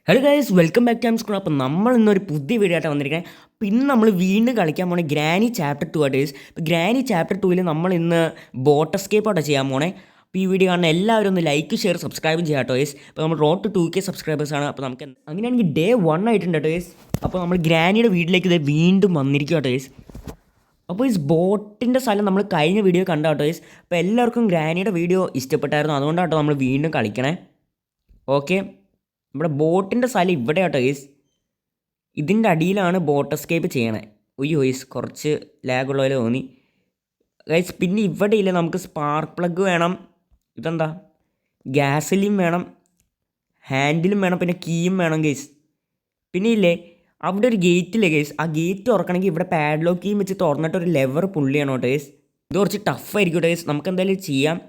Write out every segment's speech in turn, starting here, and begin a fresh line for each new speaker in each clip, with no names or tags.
Hello guys, welcome back to school. അപ്പോൾ നമ്മൾ ഇന്നൊരു പുതിയ വീഡിയോ ആയിട്ട് വന്നിരിക്കുന്നത്. അപ്പോൾ ഇന്ന് നമ്മൾ വീണ്ടും കളിക്കാൻ പോണേ ഗ്രാനി ചാപ്റ്റർ 2 ആയിട്ട്. ഇപ്പോൾ ഗ്രാനി ചാപ്റ്റർ 2 നമ്മൾ ഇന്ന് ബോട്ട് എസ്കേപ്പായിട്ട് ചെയ്യാൻ പോണേ. അപ്പോൾ ഈ വീഡിയോ കാണുന്ന എല്ലാവരും ഒന്ന് ലൈക്ക്, ഷെയർ, സബ്സ്ക്രൈബും ചെയ്യാം കേട്ടോ ഗൈസ്. അപ്പോൾ നമ്മൾ റോഡ് ടു 2K സബ്സ്ക്രൈബേഴ്സ് ആണ്. അപ്പോൾ നമുക്ക് അങ്ങനെയാണെങ്കിൽ ഡേ 1 ആയിട്ടുണ്ട് കേട്ടോ ഗൈസ്. അപ്പോൾ നമ്മൾ ഗ്രാനിയുടെ വീട്ടിലേക്ക് ഇത് വീണ്ടും വന്നിരിക്കും കേട്ടോ ഗൈസ്. അപ്പോൾ ഈ ബോട്ടിൻ്റെ സ്ഥലം നമ്മൾ കഴിഞ്ഞ വീഡിയോ കണ്ട കേട്ടോ ഗൈസ്. അപ്പോൾ എല്ലാവർക്കും ഗ്രാനിയുടെ വീഡിയോ ഇഷ്ടപ്പെട്ടായിരുന്നു, അതുകൊണ്ടാട്ടോ നമ്മൾ വീണ്ടും കളിക്കണേ. ഓക്കെ, നമ്മുടെ ബോട്ടിൻ്റെ സ്ഥലം ഇവിടെ കേട്ടോ ഗൈസ്. ഇതിൻ്റെ അടിയിലാണ് ബോട്ട് എസ്കേപ്പ് ചെയ്യണേ. ഒയ്യോ ഗൈസ്, കുറച്ച് ലാഗുള്ള പോലെ തോന്നി ഗൈസ്. പിന്നെ ഇവിടെ ഇല്ല, നമുക്ക് സ്പാർക്ക് പ്ലഗ് വേണം, ഇതെന്താ ഗ്യാസലിൻ വേണം, ഹാൻഡിലും വേണം, പിന്നെ കീയും വേണം ഗൈസ്. പിന്നെ ഇല്ലേ അവിടെ ഒരു ഗേറ്റില്ലേ ഗൈസ്, ആ ഗേറ്റ് തുറക്കണമെങ്കിൽ ഇവിടെ പാഡ്ലോക്ക് കീയും വെച്ച് തുറന്നിട്ട് ഒരു ലെവർ പുള്ളി ചെയ്യണം കേട്ടോ ഗൈസ്. ഇത് കുറച്ച് ടഫായിരിക്കും കേട്ടോ ഗൈസ്, നമുക്ക് എന്തായാലും ചെയ്യാം.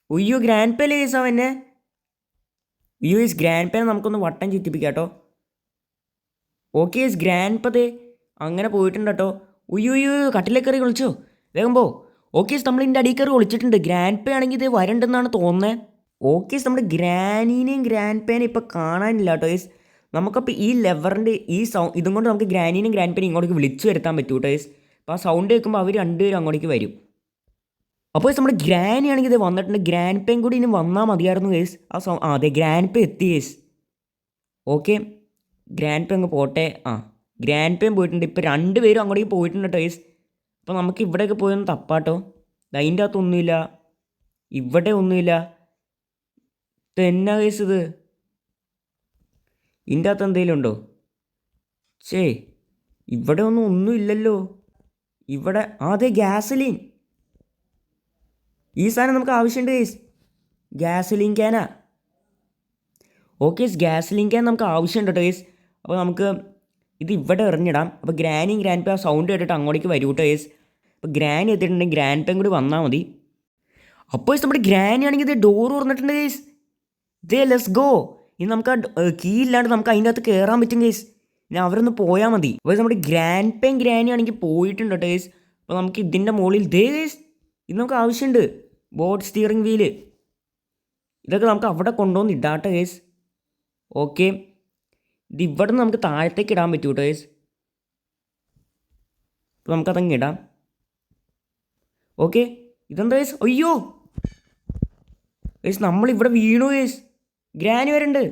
ഒയ്യോ ഗ്രാൻഡ് പേലെ ഗൈസ് അവന്നെ. യുഎസ് ഗ്രാൻഡ് പേനെ നമുക്കൊന്ന് വട്ടം ചുറ്റിപ്പിക്കാം കേട്ടോ. ഓക്കെ യെസ്, ഗ്രാൻഡ് പതേ അങ്ങനെ പോയിട്ടുണ്ട് കേട്ടോ. ഉയ്യോ കട്ടിലേക്ക് കയറി വിളിച്ചോ, വേഗം പോ. ഓക്കെ നമ്മൾ ഇതിൻ്റെ അടിയിൽ കയറി ഒളിച്ചിട്ടുണ്ട്. ഗ്രാൻഡ് പേ ആണെങ്കിൽ ഇത് വരണ്ടെന്നാണ് തോന്നുന്നത്. ഓക്കെ നമ്മുടെ ഗ്രാനീനെയും ഗ്രാൻഡ് പേനെ ഇപ്പോൾ കാണാനില്ല കേട്ടോ യെസ്. നമുക്കപ്പോൾ ഈ ലെവറിൻ്റെ ഈ ഇതും കൊണ്ട് നമുക്ക് ഗ്രാനീനെയും ഗ്രാൻഡ് പേനെ ഇങ്ങോട്ടേക്ക് വിളിച്ചു വരുത്താൻ പറ്റൂ കേട്ടോ യെസ്. അപ്പോൾ ആ സൗണ്ട് കേൾക്കുമ്പോൾ അവർ രണ്ടുപേരും അങ്ങോട്ടേക്ക് വരും. അപ്പോൾ നമ്മുടെ ഗ്രാനി ആണെങ്കിൽ ഇത് വന്നിട്ടുണ്ട്. ഗ്രാൻഡ് പേയും കൂടി ഇനി വന്നാൽ മതിയായിരുന്നു കേസ്. അതെ ഗ്രാൻഡ് പേ എത്തി കേസ്. ഓക്കെ ഗ്രാൻഡ് പേ അങ്ങ് പോട്ടെ. ഗ്രാൻഡ് പേയും പോയിട്ടുണ്ട്. ഇപ്പോൾ രണ്ടുപേരും അങ്ങോട്ടേക്ക് പോയിട്ടുണ്ട് കേട്ടോ കേസ്. അപ്പോൾ നമുക്ക് ഇവിടെയൊക്കെ പോയൊന്ന് തപ്പാട്ടോ. അതിൻ്റെ അകത്തൊന്നുമില്ല, ഇവിടെ ഒന്നുമില്ല. ഇതെന്നാ കേസ് ഇത്? ഇതിൻ്റെ അകത്ത് എന്തെങ്കിലും ഉണ്ടോ? ഇവിടെ ഒന്നുമില്ലല്ലോ. ഇവിടെ അതെ ഗ്യാസലിൻ, ഈ സാധനം നമുക്ക് ആവശ്യമുണ്ട് ഗൈസ്. ഗ്യാസലിൻ ക്യാനാ. ഓക്കെ ഗ്യാസലിൻ ക്യാൻ നമുക്ക് ആവശ്യമുണ്ട് കേട്ടോ ഗൈസ്. അപ്പോൾ നമുക്ക് ഇത് ഇവിടെ എറിഞ്ഞിടാം. അപ്പോൾ ഗ്രാനിയും ഗ്രാൻഡ് പേ ആ സൗണ്ട് കേട്ടിട്ട് അങ്ങോട്ടേക്ക് വരൂ കേട്ടോ ഗൈസ്. അപ്പോൾ ഗ്രാനി എത്തിയിട്ടുണ്ടെങ്കിൽ ഗ്രാൻഡ് പേയും കൂടി വന്നാൽ മതി. അപ്പോൾ നമ്മുടെ ഗ്രാനി ആണെങ്കിൽ ഇത് ഡോർ തുറന്നിട്ടുണ്ട് ഗൈസ്. ഇതേ ലെറ്റ്സ് ഗോ. ഇനി നമുക്ക് ആ കീ ഇല്ലാണ്ട് നമുക്ക് അതിൻ്റെ അകത്ത് കയറാൻ പറ്റും ഗൈസ്. ഇനി അവരൊന്ന് പോയാൽ മതി. അപ്പോൾ നമ്മുടെ ഗ്രാൻഡ് പേയും ഗ്രാനി ആണെങ്കിൽ പോയിട്ടുണ്ട് കേട്ടോ ഗൈസ്. അപ്പോൾ നമുക്ക് ഇതിൻ്റെ മുകളിൽ ദേ ഗൈസ്, ഇത് നമുക്ക് ആവശ്യമുണ്ട്. ബോട്ട് സ്റ്റിയറിംഗ് വീല് ഇതൊക്കെ നമുക്ക് അവിടെ കൊണ്ടുവന്ന് ഇടാട്ടെ കേസ്. ഓക്കെ ഇത് ഇവിടെ നിന്ന് നമുക്ക് താഴത്തേക്ക് ഇടാൻ പറ്റൂ കേട്ടോ കേസ്. അപ്പോൾ നമുക്കതങ്ങ് ഇടാം. ഓക്കെ ഇതെന്താ കേസ്? അയ്യോ കേസ് നമ്മളിവിടെ വീണു കേസ്. ഗ്രാനി വരുന്നുണ്ട്.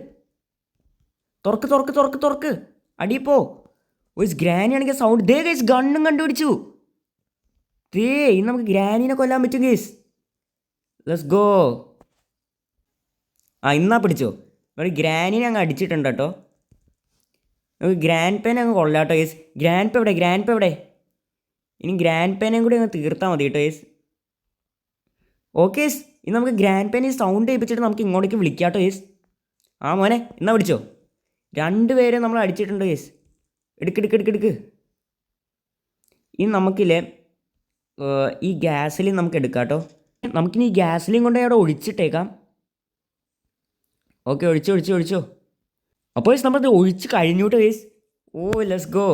തുറക്ക് തുറക്ക് തുറക്ക് തുറക്ക്, അടിയിപ്പോ. കേസ് ഗ്രാനി ആണെങ്കിൽ സൗണ്ട് ദേ കേസ് ഗണ്ണും കണ്ടുപിടിച്ചു. ഇനി നമുക്ക് ഗ്രാനീനെ കൊല്ലാൻ പറ്റും കേസ്. Let's go. ഇന്നാ പിടിച്ചോ. ഒരു ഗ്രാനിനെ അങ്ങ് അടിച്ചിട്ടുണ്ട് കേട്ടോ. നമുക്ക് ഗ്രാൻഡ് പേനെ അങ്ങ് കൊള്ളാട്ടോ യേസ്. ഗ്രാൻഡ് പേ എവിടെ? ഗ്രാൻഡ് പേ എവിടെ? ഇനി ഗ്രാൻഡ് പേനെയും കൂടി അങ്ങ് തീർത്താൽ മതി കേട്ടോ യേസ്. ഓക്കെ യേസ്, ഇനി നമുക്ക് ഗ്രാൻഡ് പേനെ സൗണ്ട് ഏൽപ്പിച്ചിട്ട് നമുക്ക് ഇങ്ങോട്ടേക്ക് വിളിക്കാട്ടോ യേസ്. മോനെ എന്നാ പിടിച്ചോ. രണ്ടുപേരെ നമ്മൾ അടിച്ചിട്ടുണ്ട് യേസ്. എടുക്ക്. ഇനി നമുക്കില്ലേ ഈ ഗ്യാസിൽ നമുക്ക് എടുക്കാം കേട്ടോ. നമുക്കിനി ഈ ഗ്യാസിലും കൊണ്ട് അവിടെ ഒഴിച്ചിട്ടേക്കാം. ഓക്കെ ഒഴിച്ചോ. അപ്പോൾ നമ്മളത് ഒഴിച്ച് കഴിഞ്ഞോട്ട് ഗൈസ്. Let's go.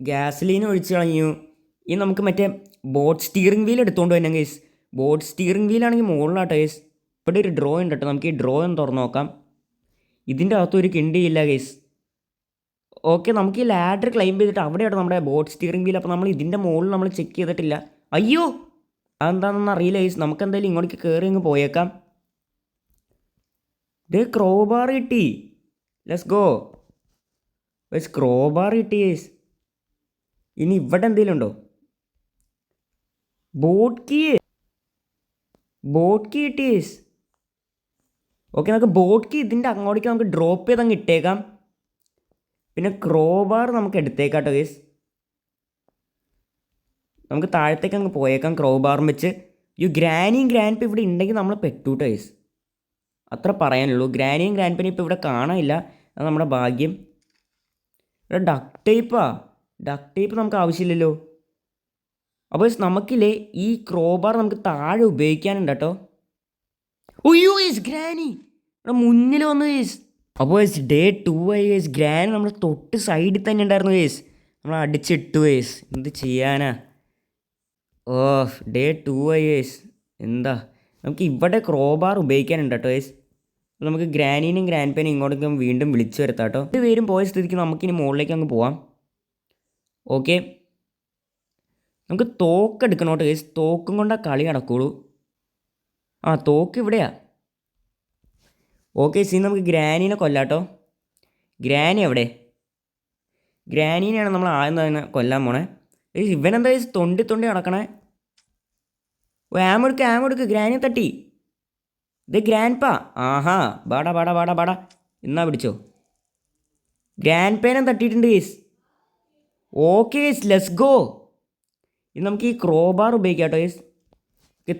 ഗ്യാസിലീൻ ഒഴിച്ച് കളഞ്ഞു. ഇനി നമുക്ക് മറ്റേ ബോട്ട് സ്റ്റിയറിംഗ് വീൽ എടുത്തുകൊണ്ട് തന്നെ ഗൈസ്. ബോട്ട് സ്റ്റിയറിംഗ് വീലാണെങ്കിൽ മുകളിലാട്ടോ ഗൈസ്. ഇവിടെ ഒരു ഡ്രോ ഉണ്ട് കേട്ടോ, നമുക്ക് ഈ ഡ്രോ ഒന്ന് തുറന്ന് നോക്കാം. ഇതിൻ്റെ അകത്തൊരു കിണ്ടിയില്ല ഗൈസ്. ഓക്കെ നമുക്ക് ഈ ലാഡർ ക്ലൈംബ് ചെയ്തിട്ട് അവിടെയാട്ടോ നമ്മുടെ ബോട്ട് സ്റ്റിയറിംഗ് വീൽ. അപ്പോൾ നമ്മൾ ഇതിൻ്റെ മുകളിൽ നമ്മൾ ചെക്ക് ചെയ്തിട്ടില്ല. അയ്യോ അതെന്താണെന്ന് അറിയില്ല ഗൈസ്. നമുക്ക് എന്തായാലും ഇങ്ങോട്ടേക്ക് കയറി അങ്ങ് പോയേക്കാം. ക്രോബാർ കിട്ടി. Let's go. ക്രോബാർ കിട്ടി ഗൈസ്. ഇനി ഇവിടെ എന്തെങ്കിലും ഉണ്ടോ? ബോട്ട് കീ കിട്ടി ഗൈസ്. ഓക്കെ നമുക്ക് ബോട്ട് കീ ഇതിൻ്റെ അങ്ങോട്ടേക്ക് നമുക്ക് ഡ്രോപ്പ് ചെയ്ത് അങ്ങ് ഇട്ടേക്കാം. പിന്നെ ക്രോബാർ നമുക്ക് എടുത്തേക്കാം കേട്ടോ ഗൈസ്. നമുക്ക് താഴത്തേക്ക് അങ്ങ് പോയേക്കാം ക്രോബാറും വെച്ച്. ഗ്രാനിയും ഗ്രാൻഡ് പേ ഇവിടെ ഉണ്ടെങ്കിൽ നമ്മൾ പെട്ടൂട്ടോ ഗൈസ്. അത്ര പറയാനുള്ളൂ. ഗ്രാനിയും ഗ്രാൻഡ് പേനും ഇപ്പോൾ ഇവിടെ കാണാനില്ല, അത് നമ്മുടെ ഭാഗ്യം. ഇവിടെ ഡക്ട് ടേപ്പ് നമുക്ക് ആവശ്യമില്ലല്ലോ. അപ്പോൾ നമുക്കില്ലേ ഈ ക്രോബാർ നമുക്ക് താഴെ ഉപയോഗിക്കാനുണ്ട് കേട്ടോ. ഒയ്യോ ഗൈസ് ഗ്രാനി ഇവിടെ മുന്നിൽ വന്നു ഗൈസ്. അപ്പോൾ ഡേ 2 ആയി ഗൈസ്. ഗ്രാനി നമ്മൾ തൊട്ട് സൈഡിൽ തന്നെ ഉണ്ടായിരുന്നു ഗൈസ്. നമ്മൾ അടിച്ചിട്ടു ഗൈസ്. എന്ത് ചെയ്യാനാ. ഡേ 2 ആയി ഗൈസ്. എന്താ നമുക്ക് ഇവിടെ ക്രോബാർ ഉപയോഗിക്കാനുണ്ട് കേട്ടോ ഗൈസ്. നമുക്ക് ഗ്രാനീനും ഗ്രാൻഡ് പേനും ഇങ്ങോട്ടേക്കും വീണ്ടും വിളിച്ചു വരുത്താം കേട്ടോ. 2 പേരും പോയ സ്ഥിതിക്ക് നമുക്കിനി മുകളിലേക്ക് അങ്ങ് പോവാം. ഓക്കെ, നമുക്ക് തോക്കെടുക്കണം കേട്ടോ ഗൈസ്. തോക്കും കൊണ്ടാ കളി നടക്കുള്ളൂ. ആ തോക്ക് ഇവിടെയാ. ഓക്കെ സീ, നമുക്ക് ഗ്രാനീനെ കൊല്ലാട്ടോ. ഗ്രാനി എവിടെ? ഗ്രാനീനെയാണ് നമ്മൾ ആദ്യം തന്നെ കൊല്ലാൻ പോണേ. ഇവനെന്താ തൊണ്ടി നടക്കണേ? ആമെടുക്ക് ഗ്രാനിയെ തട്ടി. ഇത് ഗ്രാൻഡ് പാ. ആഹാ, ബാടാ ബാടാ ബാടാ ബാടാ. എന്നാ പിടിച്ചോ. ഗ്രാൻഡ് പേനെ തട്ടിയിട്ടുണ്ട് guys. Okay guys, let's go. ഇനി നമുക്ക് ഈ ക്രോബാർ ഉപയോഗിക്കാം കേട്ടോ ഗേസ്.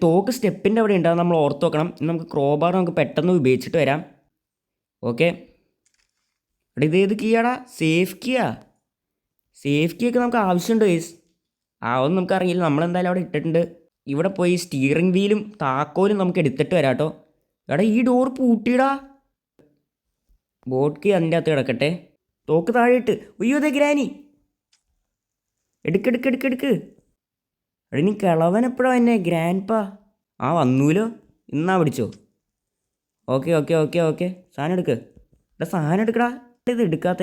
തോക്ക് സ്റ്റെപ്പിൻ്റെ അവിടെ ഉണ്ടാകും, നമ്മൾ ഓർത്ത് വെക്കണം. ഇനി നമുക്ക് ക്രോബാർ നമുക്ക് പെട്ടെന്ന് ഉപയോഗിച്ചിട്ട് വരാം. ഓക്കെ, എടാ ഇതേത് കീയാടാ? സേഫ് കീയാ. സേഫ് കീ ഒക്കെ നമുക്ക് ആവശ്യമുണ്ട് ഗേസ്. ഒന്നും നമുക്കറിയില്ല, നമ്മളെന്തായാലും അവിടെ ഇട്ടിട്ടുണ്ട്. ഇവിടെ പോയി സ്റ്റിയറിംഗ് വീലും താക്കോലും നമുക്ക് എടുത്തിട്ട് വരാം കേട്ടോ. എടാ ഈ ഡോർ പൂട്ടിയിടാ. ബോട്ട് കീ അതിൻ്റെ അകത്ത് കിടക്കട്ടെ. തോക്ക് താഴെ ഇട്ട്. അയ്യോ അതെ ഗ്രാനി. എടുക്ക്. എടാ നീ കിളവൻ എപ്പോഴാ എന്നെ? ഗ്രാൻഡ് പാ വന്നൂലോ. ഇന്നാ പിടിച്ചോ. ഓക്കെ സാധനം എടുക്ക്. എടാ സാധനം എടുക്കടാ. ഇത് എടുക്കാത്ത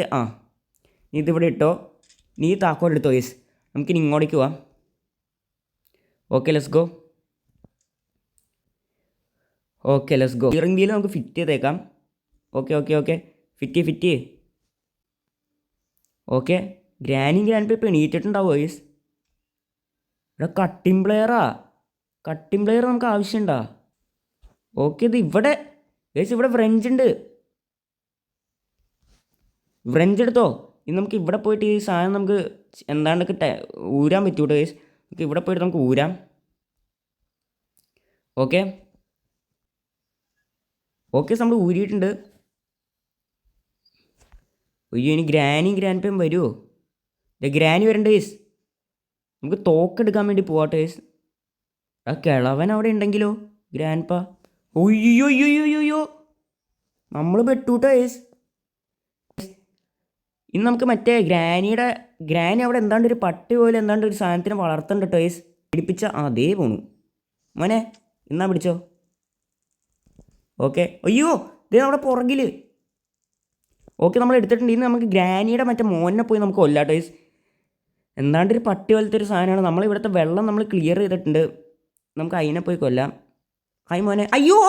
നീ ഇതിവിടെ ഇട്ടോ. നീ താക്കോൽ എടുത്തോ യെസ്. നമുക്കിനി ഇങ്ങോട്ടേക്ക് പോവാം. Okay let's go. Steering wheel നമുക്ക് ഫിറ്റ് ചെയ്തേക്കാം. Okay fit. ഓക്കെ, ഗ്രാൻഡ് പേ ഇപ്പോൾ എണീറ്റിട്ടുണ്ടാവുമോ യെസ്? ഇവിടെ കട്ടിംഗ് പ്ലെയർ നമുക്ക് ആവശ്യമുണ്ടോ? ഓക്കെ, ഇത് ഇവിടെ യെസ്, ഇവിടെ വ്രഞ്ച് എടുത്തോ. ഇനി നമുക്ക് ഇവിടെ പോയിട്ട് ഈ സാധനം നമുക്ക് എന്താണ്ടൊക്കെ ഊരാൻ പറ്റൂട്ടോ യെസ്. നമുക്ക് ഇവിടെ പോയിട്ട് നമുക്ക് ഊരാം. ഓക്കെ നമ്മൾ ഊരിയിട്ടുണ്ട്. അയ്യോ, ഇനി ഗ്രാൻഡ് പേം വരുമോ? ഗ്രാനി വരണ്ട യേസ്. നമുക്ക് തോക്കെടുക്കാൻ വേണ്ടി പോവാട്ടെ യേസ്. കിളവൻ അവിടെ ഉണ്ടെങ്കിലോ ഗ്രാൻഡ് പാ. ഒയ്യോ നമ്മൾ പെട്ടൂട്ടോ യേസ്. ഇന്ന് നമുക്ക് മറ്റേ ഗ്രാനി അവിടെ എന്താണ്ട് ഒരു പട്ടി പോലെ എന്താണ്ട് ഒരു സാധനത്തിനെ വളർത്തണ്ട കേട്ടോ യേസ്. പിടിപ്പിച്ച അതേ പോണു മോനെ. എന്നാ പിടിച്ചോ. ഓക്കെ, അയ്യോ ഇതേ നമ്മുടെ പുറകിൽ. ഓക്കെ, നമ്മൾ എടുത്തിട്ടുണ്ട്. ഇന്ന് നമുക്ക് ഗ്രാനിയുടെ മറ്റേ മോനെ പോയി നമുക്ക് കൊല്ലാട്ടോ യേസ്. എന്താണ്ട് ഒരു പട്ടി പോലത്തെ ഒരു സാധനമാണ്. നമ്മളിവിടുത്തെ വെള്ളം നമ്മൾ ക്ലിയർ ചെയ്തിട്ടുണ്ട്. നമുക്ക് അതിനെ പോയി കൊല്ലാം. ഹായ് മോനെ. അയ്യോ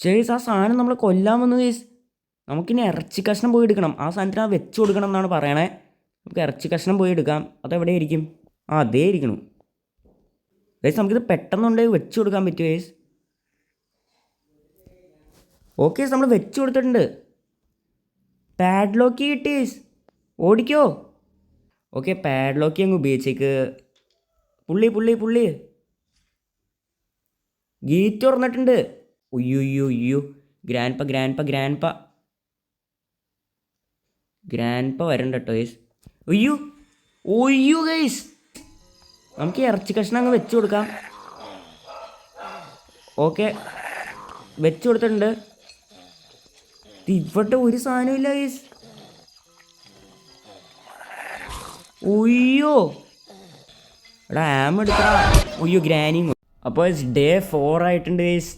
ചേസ്, ആ സാധനം നമ്മൾ കൊല്ലാൻ വന്നു യേസ്. നമുക്കിനി ഇറച്ചി കഷ്ണം പോയി എടുക്കണം. ആ സാധനത്തിന് വെച്ച് കൊടുക്കണം എന്നാണ് പറയണേ. നമുക്ക് ഇറച്ചി കഷ്ണം പോയി എടുക്കാം. അതെവിടെ ഇരിക്കും? അതേ ഇരിക്കണം യേസ്. നമുക്കിത് പെട്ടെന്നുണ്ടെങ്കിൽ വെച്ച് കൊടുക്കാൻ പറ്റുമോ യേസ്? ഓക്കെ, നമ്മൾ വെച്ച് കൊടുത്തിട്ടുണ്ട്. പാഡ്ലോക്ക് കിട്ടി യേസ്. ഓടിക്കോ. ഓക്കെ, പാഡ്ലോക്ക് അങ്ങ് ഉപയോഗിച്ചേക്ക്. പുള്ളി ഗേറ്റ് തുറന്നിട്ടുണ്ട്. അയ്യോ ഗ്രാൻഡ് പാ വരണ്ട കേട്ടോ യേസ്. അയ്യോ ഗൈസ്, നമുക്ക് ഇറച്ചി കഷ്ണം അങ്ങ് വെച്ച് കൊടുക്കാം. ഓക്കെ, വെച്ച് കൊടുത്തിട്ടുണ്ട്. ഇവിടെ ഒരു സാധനമില്ല ഗൈസ്. അയ്യോ എടാ ആം എടുക്കടാ. അയ്യോ ഗ്രാനി. അപ്പോൾ ഡേ 4 ആയിട്ടുണ്ട് ഗൈസ്.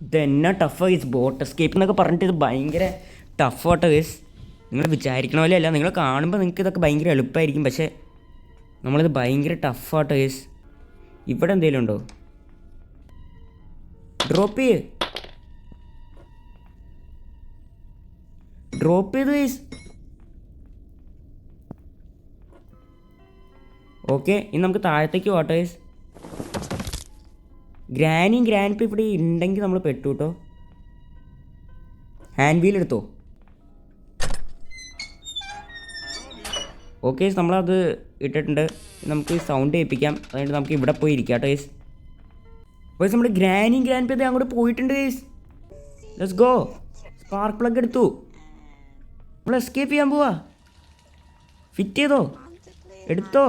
ഇത് എന്നാ ടഫ് ഗൈസ്. ബോട്ട് എസ്കേപ്പ് എന്നൊക്കെ പറഞ്ഞിട്ട് ഇത് ഭയങ്കര ടഫ് ആട്ടോ ഗൈസ്. നിങ്ങൾ വിചാരിക്കണ പോലെ അല്ല. നിങ്ങൾ കാണുമ്പോൾ നിങ്ങൾക്ക് ഇതൊക്കെ ഭയങ്കര എളുപ്പമായിരിക്കും, പക്ഷേ നമ്മളിത് ഭയങ്കര ടഫാട്ടോ ഗൈസ്. ഇവിടെ എന്തെങ്കിലും ഉണ്ടോ? ഡ്രോപ്പ് ചെയ്ത് ഗൈസ്. ഓക്കെ, ഇനി നമുക്ക് താഴത്തേക്ക് പോകട്ടെ ഗൈസ്. ഗ്രാൻഡ് പേ ഇവിടെ ഉണ്ടെങ്കിൽ നമ്മൾ പെട്ടു കേട്ടോ. ഹാൻഡ് വീൽ എടുത്തോ. ഓക്കെ, നമ്മളത് ഇട്ടിട്ടുണ്ട്. നമുക്ക് സൗണ്ട് കേൾപ്പിക്കാം. അതുകൊണ്ട് നമുക്ക് ഇവിടെ പോയി ഇരിക്കാം കേട്ടോ ഗൈസ്. ഗൈസ് നമ്മുടെ ഗ്രാൻഡ് പേ അങ്ങോട്ട് പോയിട്ടുണ്ട് guys. Let's go. Spark plug എടുത്തു. നമ്മൾ എസ്കേപ്പ് ചെയ്യാൻ പോവാ. ഫിറ്റ് ചെയ്തോ, എടുത്തോ,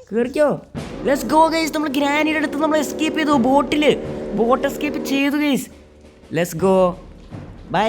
കയറിക്കോ. Let's go guys. നമ്മൾ ഗ്രാനിയുടെ അടുത്ത് നമ്മൾ എസ്കേപ്പ് ചെയ്തു. ബോട്ട് എസ്കേപ്പ് ചെയ്തു ഗൈസ്. Let's go. ബൈ